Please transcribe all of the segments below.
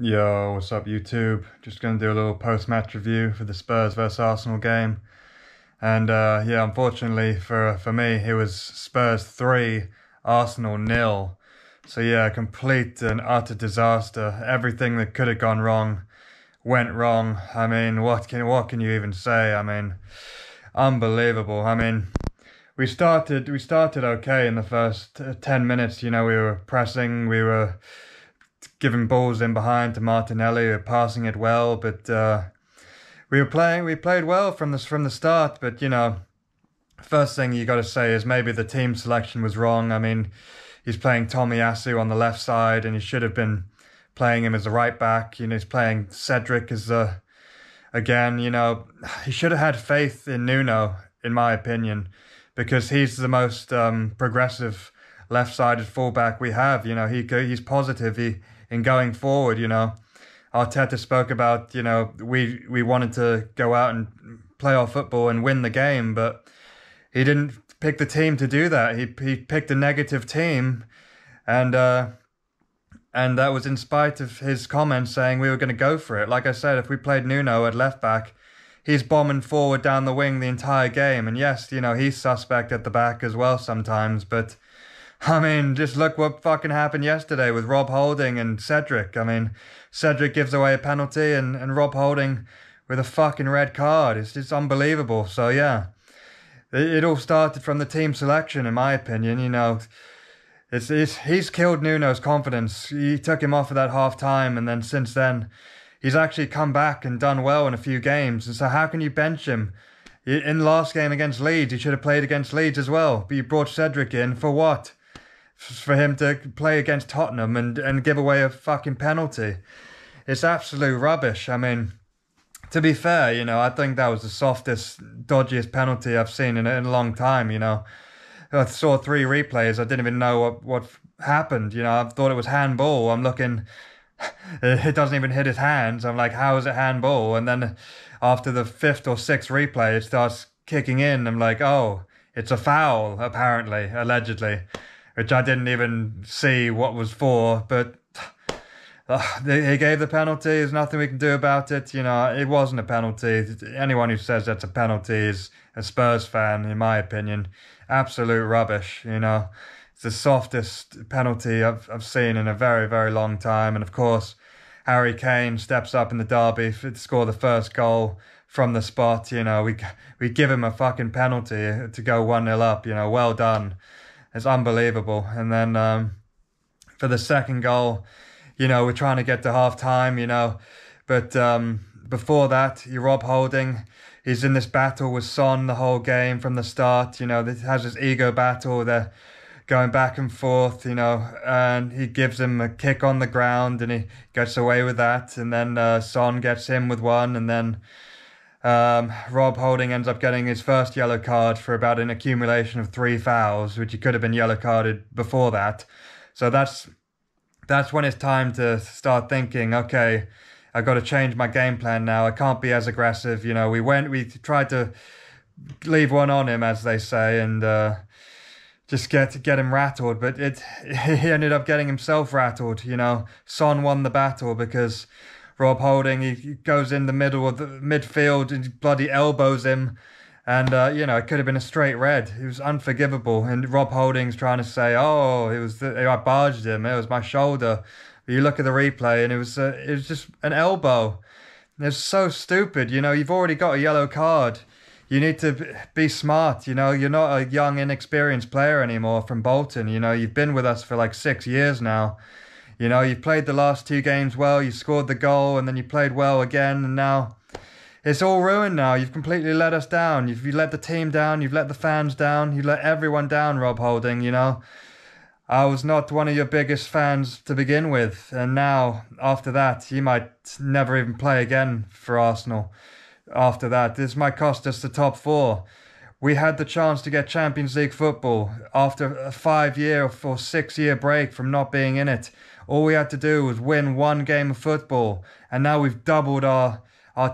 Yo, what's up, YouTube? Just gonna do a little post-match review for the Spurs versus Arsenal game. And yeah, unfortunately for me, it was Spurs 3, Arsenal nil. So yeah, complete and utter disaster. Everything that could have gone wrong went wrong. I mean, what can you even say? I mean, unbelievable. I mean, we started okay in the first 10 minutes. We were pressing, we were giving balls in behind to Martinelli, we were passing it well, but we played well from the start. But first thing you got to say is maybe the team selection was wrong. I mean, he's playing Tomiyasu on the left side, and he should have been playing him as a right back. He's playing Cedric as a again. He should have had faith in Nuno, in my opinion, because he's the most progressive left-sided fullback we have. He's positive. In going forward. Arteta spoke about, we wanted to go out and play our football and win the game, but he didn't pick the team to do that. He picked a negative team, and that was in spite of his comments saying we were going to go for it. Like I said, if we played Nuno at left back, he's bombing forward down the wing the entire game. And yes, he's suspect at the back as well sometimes, but I mean, just look what fucking happened yesterday with Rob Holding and Cedric. I mean, Cedric gives away a penalty and Rob Holding with a fucking red card. It's just unbelievable. So yeah, it all started from the team selection, in my opinion. He's killed Nuno's confidence. He took him off at that half time, and then since then, he's actually come back and done well in a few games. And so how can you bench him? In the last game against Leeds, he should have played against Leeds as well. But you brought Cedric in for what? For him to play against Tottenham and give away a fucking penalty. It's absolute rubbish. I mean, to be fair, I think that was the softest, dodgiest penalty I've seen in a long time. I saw three replays. I didn't even know what happened. I thought it was handball. I'm looking, it doesn't even hit his hands. I'm like, how is it handball? And then after the fifth or sixth replay, it starts kicking in. I'm like, oh, it's a foul, apparently, allegedly, which I didn't even see what was for, but he gave the penalty. There's nothing we can do about it. It wasn't a penalty. Anyone who says that's a penalty is a Spurs fan, in my opinion. Absolute rubbish. It's the softest penalty I've seen in a very, very long time. And of course, Harry Kane steps up in the derby to score the first goal from the spot. We give him a fucking penalty to go 1-0 up. Well done. It's unbelievable. And then for the second goal, we're trying to get to half time, but before that, you Rob Holding, he's in this battle with Son the whole game from the start. This has this ego battle. They're going back and forth, and he gives him a kick on the ground and he gets away with that. And then Son gets him with one, and then Rob Holding ends up getting his first yellow card for about an accumulation of 3 fouls, which he could have been yellow carded before that. So that's when it's time to start thinking, okay, I've got to change my game plan now. I can't be as aggressive. We tried to leave one on him, as they say, and just get him rattled. But he ended up getting himself rattled. Son won the battle because Rob Holding, he goes in the middle of the midfield and bloody elbows him. And, it could have been a straight red. It was unforgivable. And Rob Holding's trying to say, oh, I barged him. It was my shoulder. But you look at the replay and it was just an elbow. It's so stupid. You've already got a yellow card. You need to be smart. You're not a young, inexperienced player anymore from Bolton. You've been with us for like 6 years now. You've played the last 2 games well. You scored the goal and then you played well again. And now it's all ruined now. You've completely let us down. You've let the team down. You've let the fans down. You let everyone down, Rob Holding, I was not one of your biggest fans to begin with. And now, after that, you might never even play again for Arsenal. After that, this might cost us the top 4. We had the chance to get Champions League football after a 5-year or 6-year break from not being in it. All we had to do was win 1 game of football. And now we've doubled our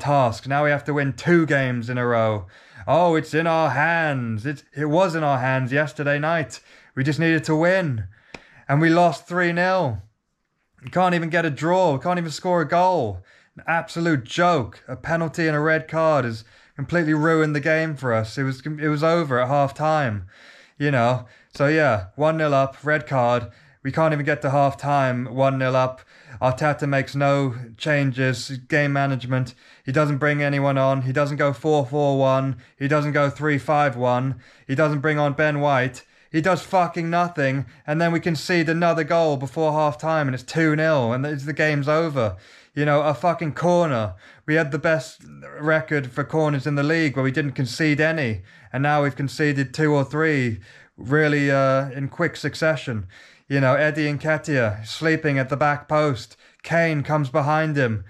task. Now we have to win 2 games in a row. Oh, it's in our hands. It was in our hands yesterday night. We just needed to win. And we lost 3-0. We can't even get a draw. We can't even score a goal. An absolute joke. A penalty and a red card has completely ruined the game for us. It was over at half time, you know. So yeah, 1-0 up, red card. We can't even get to half time, 1-0 up. Arteta makes no changes, game management. He doesn't bring anyone on. He doesn't go 4-4-1. He doesn't go 3-5-1. He doesn't bring on Ben White. He does fucking nothing, and then we concede another goal before half time, and it's 2-0, and the game's over. You know, a fucking corner. We had the best record for corners in the league where we didn't concede any, and now we've conceded 2 or 3 really in quick succession. You know, Eddie Nketiah sleeping at the back post. Kane comes behind him.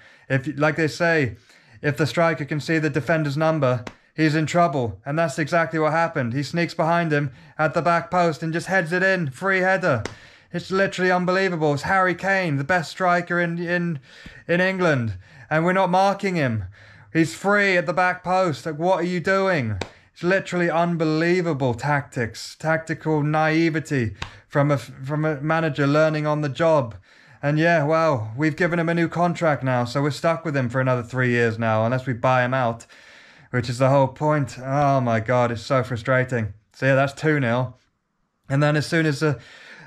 Like they say, if the striker can see the defender's number, he's in trouble. And that's exactly what happened. He sneaks behind him at the back post and just heads it in. Free header. It's literally unbelievable. It's Harry Kane, the best striker in England. And we're not marking him. He's free at the back post. Like, what are you doing? It's literally unbelievable tactics. Tactical naivety from a manager learning on the job. And yeah, well, we've given him a new contract now, so we're stuck with him for another 3 years now, unless we buy him out, which is the whole point. Oh my God, it's so frustrating. So yeah, that's 2-0. And then as soon as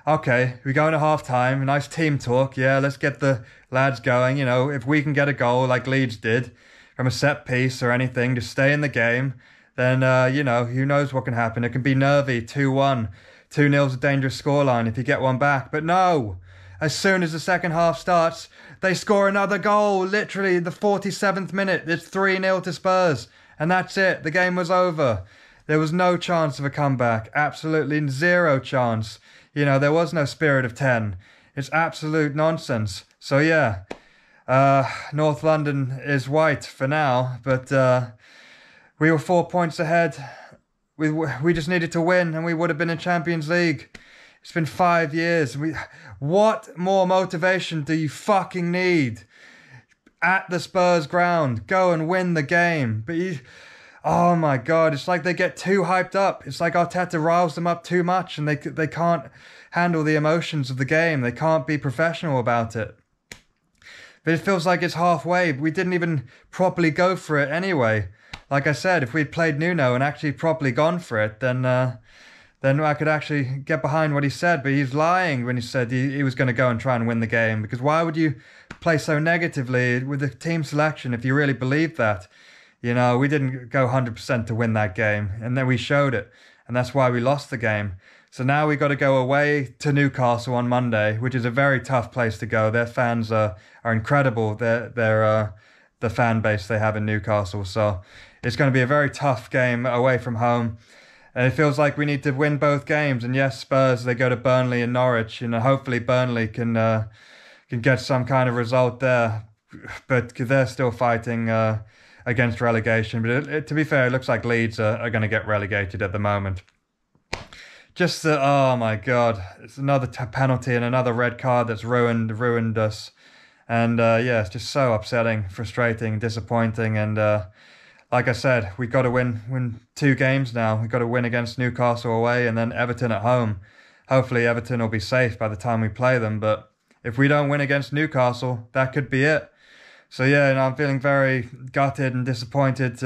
okay, we go into half time, nice team talk. Yeah, let's get the lads going. You know, if we can get a goal like Leeds did from a set piece or anything, just stay in the game, then, you know, who knows what can happen. It can be nervy, 2-1. 2-0's a dangerous scoreline if you get one back. But no, as soon as the second half starts, they score another goal. Literally, the 47th minute, it's 3-0 to Spurs. And that's it. The game was over. There was no chance of a comeback. Absolutely zero chance. You know, there was no spirit of 10. It's absolute nonsense. So yeah, North London is white for now. But we were 4 points ahead. We just needed to win and we would have been in Champions League. It's been 5 years. What more motivation do you fucking need? At the Spurs ground, go and win the game. But oh my God, it's like they get too hyped up. It's like Arteta riles them up too much and they can't handle the emotions of the game. They can't be professional about it. But it feels like it's halfway. We didn't even properly go for it anyway. Like I said, if we'd played Nuno and actually properly gone for it, then I could actually get behind what he said. But he's lying when he said he was going to go and try and win the game. Because why would you play so negatively with the team selection if you really believe that? You know, we didn't go 100% to win that game. And then we showed it. And that's why we lost the game. So now we got to go away to Newcastle on Monday, which is a very tough place to go. Their fans are incredible. They're the fan base they have in Newcastle. So it's going to be a very tough game away from home. And it feels like we need to win both games. And yes, Spurs, they go to Burnley and Norwich. You know, hopefully Burnley can get some kind of result there. But they're still fighting against relegation. But to be fair, it looks like Leeds are going to get relegated at the moment. Just oh my God, it's another penalty and another red card that's ruined us. And yeah, it's just so upsetting, frustrating, disappointing. And like I said, we got to win 2 games now. We got to win against Newcastle away and then Everton at home. Hopefully Everton will be safe by the time we play them. But if we don't win against Newcastle, that could be it. So yeah, and I'm feeling very gutted and disappointed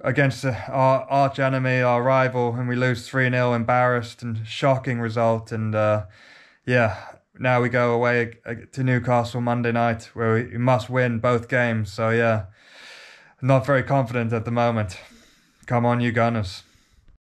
against our arch enemy, our rival, and we lose 3-0, embarrassed and shocking result. And yeah, now we go away to Newcastle Monday night where we must win both games. So yeah, not very confident at the moment. Come on, you Gunners.